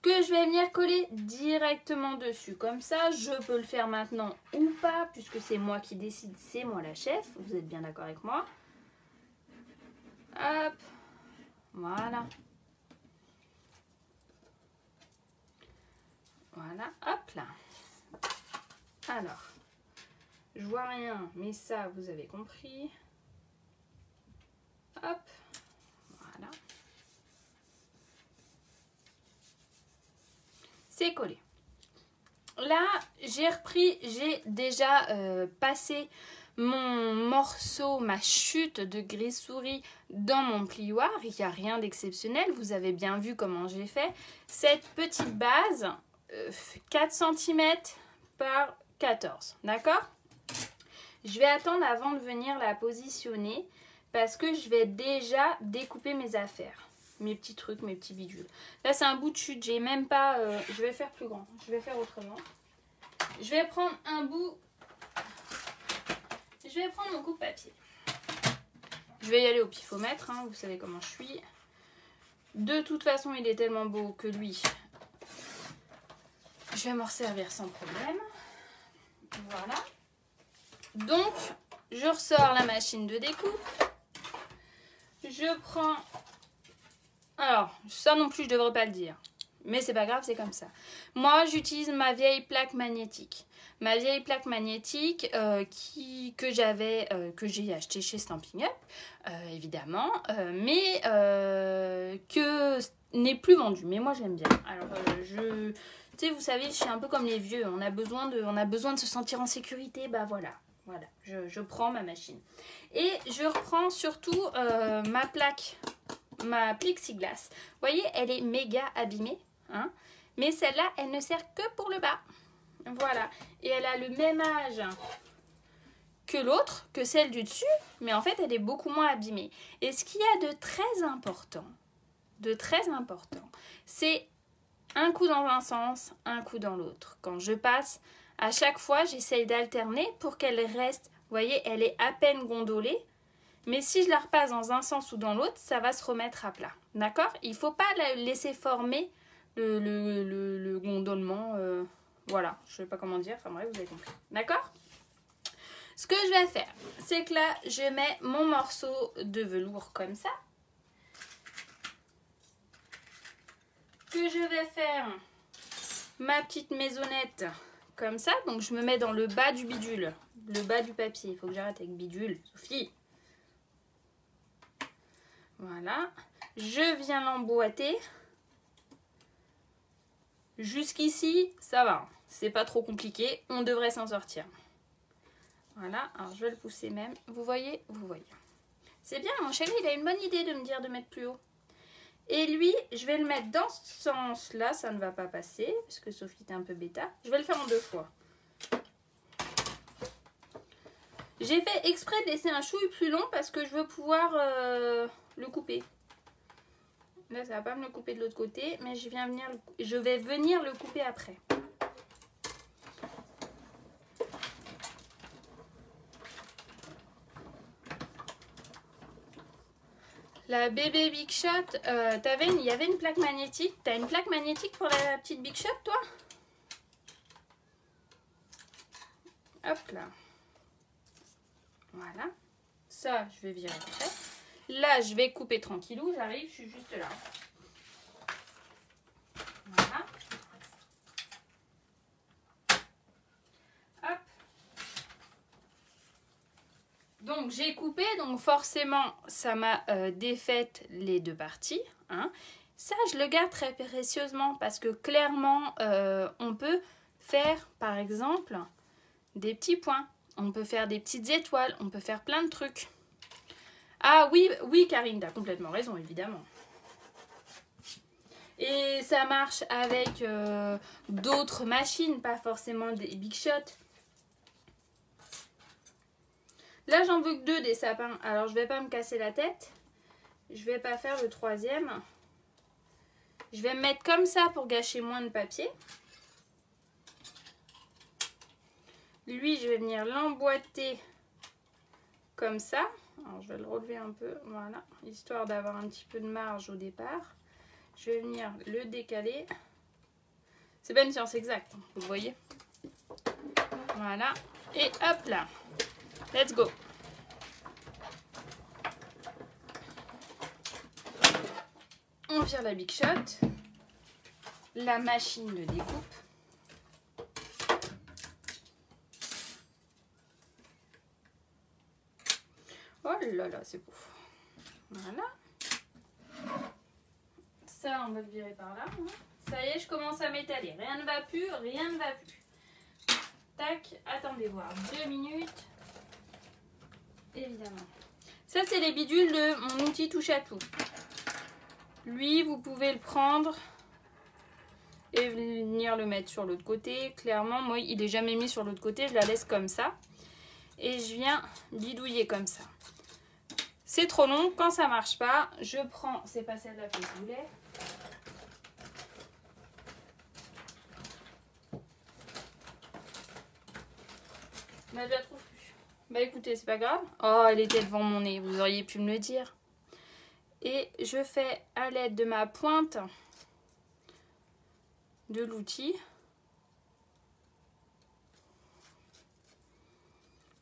Que je vais venir coller directement dessus. Comme ça, je peux le faire maintenant ou pas, puisque c'est moi qui décide, c'est moi la chef. Vous êtes bien d'accord avec moi? Hop, voilà. Voilà, hop là. Alors, je vois rien, mais ça, vous avez compris. Hop, voilà. C'est collé. Là, j'ai déjà passé mon morceau, ma chute de gris souris dans mon plioir. Il n'y a rien d'exceptionnel. Vous avez bien vu comment j'ai fait. Cette petite base, 4 cm par 14. D'accord? Je vais attendre avant de venir la positionner parce que je vais déjà découper mes affaires. Mes petits trucs, mes petits bidules. Là, c'est un bout de chute. J'ai même pas... je vais faire plus grand. Je vais faire autrement. Je vais prendre un bout... Je vais prendre mon coupe-papier. Je vais y aller au pifomètre. Hein, vous savez comment je suis. De toute façon, il est tellement beau que lui... Je vais m'en servir sans problème. Voilà. Donc, je ressors la machine de découpe. Je prends... Alors, ça non plus, je devrais pas le dire. Mais c'est pas grave, c'est comme ça. Moi, j'utilise ma vieille plaque magnétique. Ma vieille plaque magnétique que j'ai achetée chez Stampin' Up, évidemment, mais que n'est plus vendue. Mais moi, j'aime bien. Alors, tu sais, vous savez, je suis un peu comme les vieux. On a besoin de se sentir en sécurité. Bah voilà, je prends ma machine. Et je reprends surtout ma plexiglas. Vous voyez, elle est méga abîmée. Hein, mais celle-là, elle ne sert que pour le bas. Voilà. Et elle a le même âge que l'autre, que celle du dessus. Mais en fait, elle est beaucoup moins abîmée. Et ce qu'il y a de très important, c'est un coup dans un sens, un coup dans l'autre. Quand je passe, à chaque fois, j'essaye d'alterner pour qu'elle reste, vous voyez, elle est à peine gondolée. Mais si je la repasse dans un sens ou dans l'autre, ça va se remettre à plat. D'accord? Il ne faut pas la laisser former le gondolement. Voilà, je ne sais pas comment dire. Enfin bref, vous avez compris. D'accord? Ce que je vais faire, c'est que là, je mets mon morceau de velours comme ça. Que je vais faire ma petite maisonnette comme ça. Donc, je me mets dans le bas du bidule. Le bas du papier. Il faut que j'arrête avec bidule. Sophie. Voilà. Je viens l'emboîter. Jusqu'ici, ça va. C'est pas trop compliqué. On devrait s'en sortir. Voilà. Alors, je vais le pousser même. Vous voyez? Vous voyez. C'est bien. Mon chéri, il a une bonne idée de me dire de mettre plus haut. Et lui, je vais le mettre dans ce sens-là. Ça ne va pas passer. Parce que Sophie est un peu bêta. Je vais le faire en 2 fois. J'ai fait exprès de laisser un chouille plus long parce que je veux pouvoir le couper. Là, ça va pas me le couper de l'autre côté, mais je vais venir le couper après. La bébé Big Shot, il y avait une plaque magnétique. T'as une plaque magnétique pour la petite Big Shot, toi? Hop là. Voilà. Ça, je vais virer après. Là, je vais couper tranquillou. J'arrive, je suis juste là. Voilà. Hop. Donc, j'ai coupé. Donc, forcément, ça m'a défaite les deux parties. Hein. Ça, je le garde très précieusement parce que clairement, on peut faire, par exemple, des petits points. On peut faire des petites étoiles. On peut faire plein de trucs. Ah oui, oui Karine, t'as complètement raison, évidemment. Et ça marche avec d'autres machines, pas forcément des Big Shot. Là, j'en veux que 2 des sapins. Alors, je vais pas me casser la tête. Je vais pas faire le 3e. Je vais me mettre comme ça pour gâcher moins de papier. Lui, je vais venir l'emboîter comme ça. Alors, je vais le relever un peu, voilà, histoire d'avoir un petit peu de marge au départ. Je vais venir le décaler. C'est pas une science exacte, hein, vous voyez. Voilà, et hop là. Let's go. On vire la Big Shot. La machine de découpe. Oh là là, c'est beau. Voilà. Ça, on va le virer par là. Hein. Ça y est, je commence à m'étaler. Rien ne va plus, rien ne va plus. Tac, attendez voir. 2 minutes. Évidemment. Ça, c'est les bidules de mon outil touche à tout. Lui, vous pouvez le prendre et venir le mettre sur l'autre côté. Clairement, moi, il n'est jamais mis sur l'autre côté. Je la laisse comme ça. Et je viens bidouiller comme ça. C'est trop long. Quand ça marche pas, je prends... C'est pas celle-là que je voulais. Bah, je la trouve plus. Bah, écoutez, c'est pas grave. Oh, elle était devant mon nez. Vous auriez pu me le dire. Et je fais à l'aide de ma pointe de l'outil.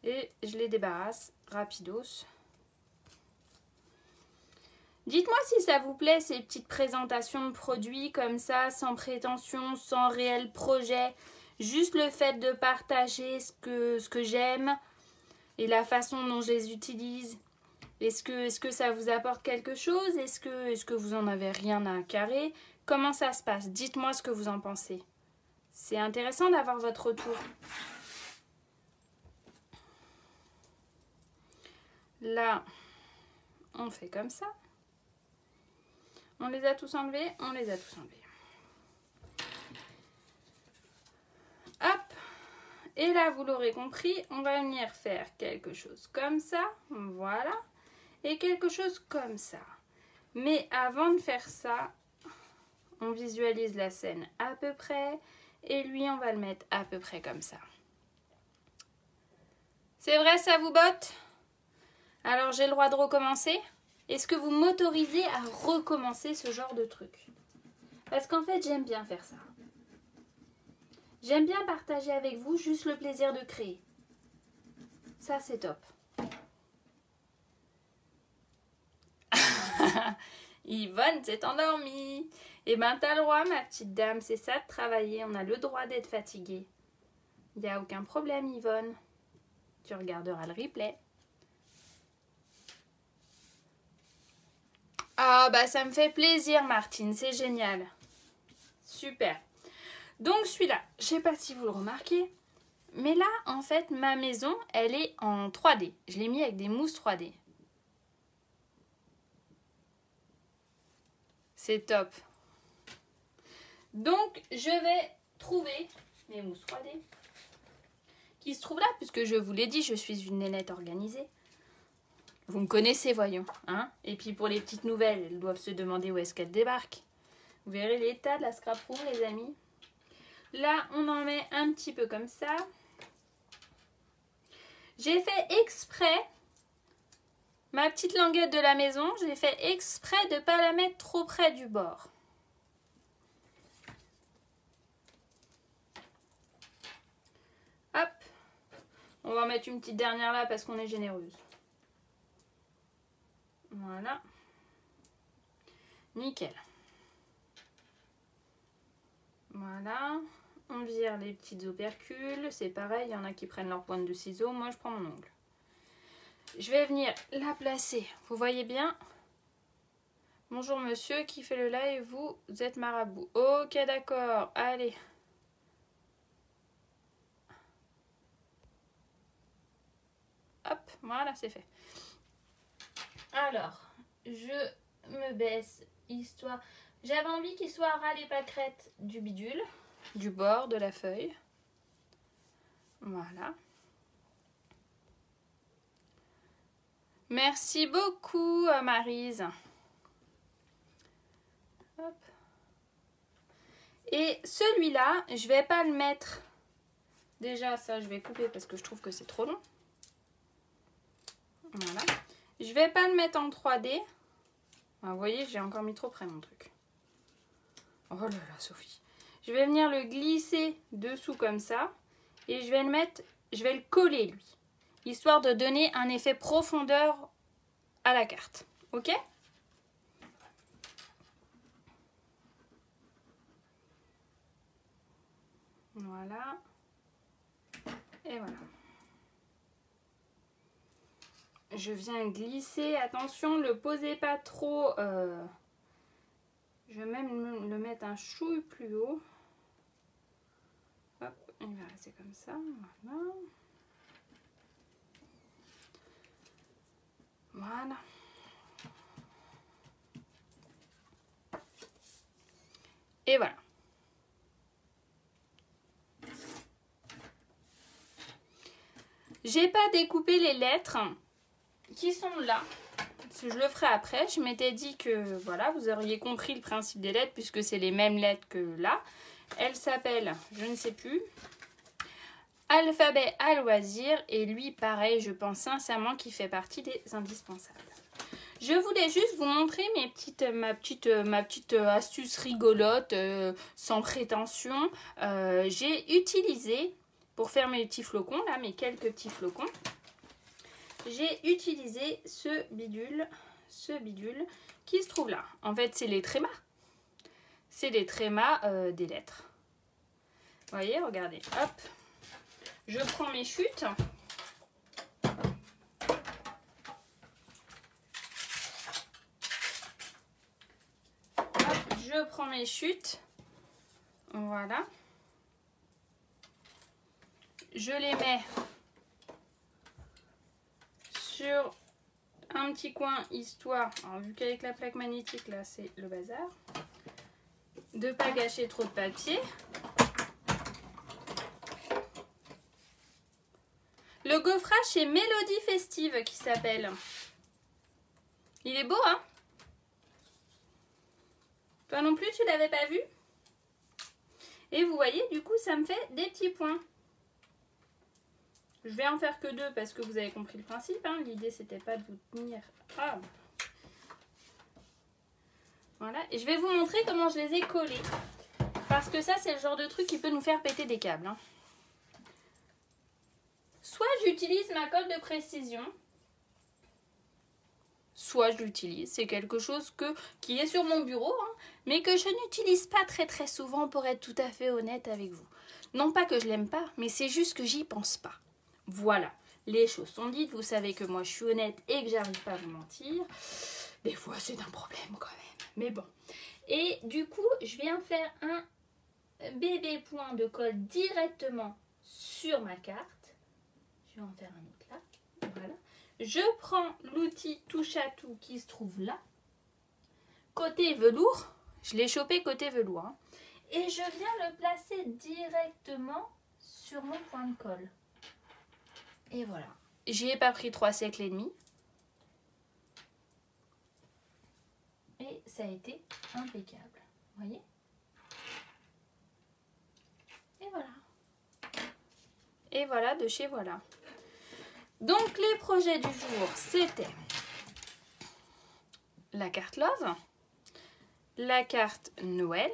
Et je les débarrasse rapidos. Dites-moi si ça vous plaît, ces petites présentations de produits comme ça, sans prétention, sans réel projet. Juste le fait de partager ce que j'aime et la façon dont je les utilise. Est-ce que ça vous apporte quelque chose? Est-ce que vous en avez rien à carrer? Comment ça se passe? Dites-moi ce que vous en pensez. C'est intéressant d'avoir votre retour. Là, on fait comme ça. On les a tous enlevés? On les a tous enlevés. Hop! Et là, vous l'aurez compris, on va venir faire quelque chose comme ça. Voilà. Et quelque chose comme ça. Mais avant de faire ça, on visualise la scène à peu près. Et lui, on va le mettre à peu près comme ça. C'est vrai, ça vous botte? Alors, j'ai le droit de recommencer? Est-ce que vous m'autorisez à recommencer ce genre de truc? Parce qu'en fait, j'aime bien faire ça. J'aime bien partager avec vous juste le plaisir de créer. Ça, c'est top. Yvonne s'est endormie. Eh ben, t'as le droit, ma petite dame. C'est ça de travailler. On a le droit d'être fatigué. Il n'y a aucun problème, Yvonne. Tu regarderas le replay. Ah, bah, ça me fait plaisir, Martine. C'est génial. Super. Donc, celui-là, je sais pas si vous le remarquez. Mais là, en fait, ma maison, elle est en 3D. Je l'ai mis avec des mousses 3D. C'est top. Donc, je vais trouver mes mousses 3D qui se trouvent là, puisque je vous l'ai dit, je suis une nénette organisée. Vous me connaissez, voyons. Hein? Et puis, pour les petites nouvelles, elles doivent se demander où est-ce qu'elles débarquent. Vous verrez l'état de la scrap room, les amis. Là, on en met un petit peu comme ça. J'ai fait exprès... Ma petite languette de la maison, j'ai fait exprès de ne pas la mettre trop près du bord. Hop. va en mettre une petite dernière là parce qu'on est généreuse. Voilà. Nickel. Voilà. On vire les petites opercules. C'est pareil, il y en a qui prennent leur pointe de ciseaux. Moi, je prends mon ongle. Je vais venir la placer. Vous voyez bien? Bonjour monsieur, qui fait le live? Vous êtes marabout. Ok, d'accord. Allez. Hop, voilà, c'est fait. Alors, je me baisse, histoire... J'avais envie qu'il soit ras les pâquerettes du bidule, du bord de la feuille. Voilà. Merci beaucoup, Maryse. Hop. Et celui-là, je vais pas le mettre... Déjà, ça, je vais couper parce que je trouve que c'est trop long. Voilà. Je vais pas le mettre en 3D. Ah, vous voyez, j'ai encore mis trop près mon truc. Oh là là, Sophie. Je vais venir le glisser dessous comme ça. Et je vais le mettre, je vais le coller lui. Histoire de donner un effet profondeur à la carte. Ok? Voilà. Et voilà. Je viens glisser. Attention, ne le posez pas trop. Je vais même le mettre un chouille plus haut. Hop, il va rester comme ça. Voilà. Voilà. Et voilà. J'ai pas découpé les lettres qui sont là. Je le ferai après. Je m'étais dit que voilà, vous auriez compris le principe des lettres puisque c'est les mêmes lettres que là. Elle s'appelle, je ne sais plus, Alphabet à loisir. Et lui, pareil, je pense sincèrement qu'il fait partie des indispensables. Je voulais juste vous montrer ma petite astuce rigolote, sans prétention. J'ai utilisé, pour faire mes petits flocons, là, mes quelques petits flocons, j'ai utilisé ce bidule qui se trouve là. En fait, c'est les trémas. C'est les trémas des lettres. Vous voyez, regardez, hop. Je prends mes chutes. Hop, je prends mes chutes. Voilà. Je les mets sur un petit coin, histoire, alors, vu qu'avec la plaque magnétique là c'est le bazar, de pas gâcher trop de papier. Le gaufrage c'est Mélodie Festive qui s'appelle. Il est beau, hein? Toi non plus tu l'avais pas vu? Et vous voyez, du coup ça me fait des petits points. Je vais en faire que 2 parce que vous avez compris le principe. Hein. L'idée, c'était pas de vous tenir. Ah. Voilà. Et je vais vous montrer comment je les ai collés. Parce que ça, c'est le genre de truc qui peut nous faire péter des câbles. Hein. Soit j'utilise ma colle de précision. Soit je l'utilise. C'est quelque chose qui est sur mon bureau. Hein, mais que je n'utilise pas très souvent pour être tout à fait honnête avec vous. Non pas que je l'aime pas, mais c'est juste que j'y pense pas. Voilà, les choses sont dites. Vous savez que moi je suis honnête et que j'arrive pas à vous mentir. Des fois c'est un problème quand même. Mais bon. Et du coup, je viens faire un bébé point de colle directement sur ma carte. Je vais en faire un autre là. Voilà. Je prends l'outil touche à tout qui se trouve là. Côté velours. Je l'ai chopé côté velours. Hein, et je viens le placer directement sur mon point de colle. Et voilà. J'y ai pas pris 3 siècles et demi. Et ça a été impeccable. Vous voyez? Et voilà. Et voilà de chez voilà. Donc les projets du jour, c'était la carte Love, la carte Noël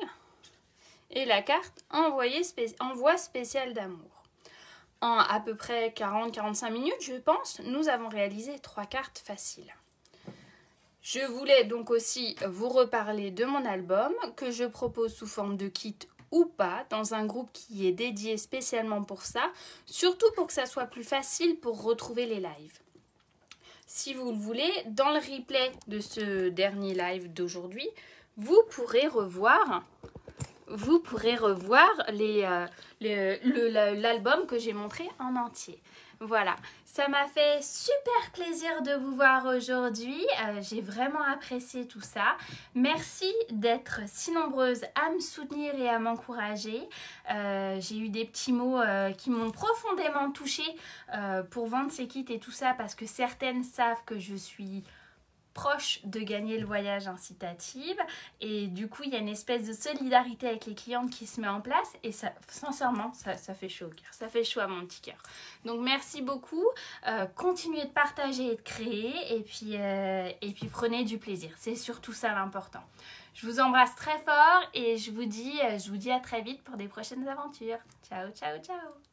et la carte envoi spécial d'amour. En à peu près 40-45 minutes, je pense, nous avons réalisé 3 cartes faciles. Je voulais donc aussi vous reparler de mon album que je propose sous forme de kit ou pas dans un groupe qui est dédié spécialement pour ça, surtout pour que ça soit plus facile pour retrouver les lives. Si vous le voulez, dans le replay de ce dernier live d'aujourd'hui, vous pourrez revoir l'album que j'ai montré en entier. Voilà, ça m'a fait super plaisir de vous voir aujourd'hui. J'ai vraiment apprécié tout ça. Merci d'être si nombreuses à me soutenir et à m'encourager. J'ai eu des petits mots qui m'ont profondément touchée pour vendre ces kits et tout ça parce que certaines savent que je suis proche de gagner le voyage incitative et du coup il y a une espèce de solidarité avec les clientes qui se met en place et ça, sincèrement ça fait chaud au cœur, ça fait chaud à mon petit cœur. Donc merci beaucoup, continuez de partager et de créer et puis prenez du plaisir, c'est surtout ça l'important. Je vous embrasse très fort et je vous dis à très vite pour des prochaines aventures. Ciao ciao ciao.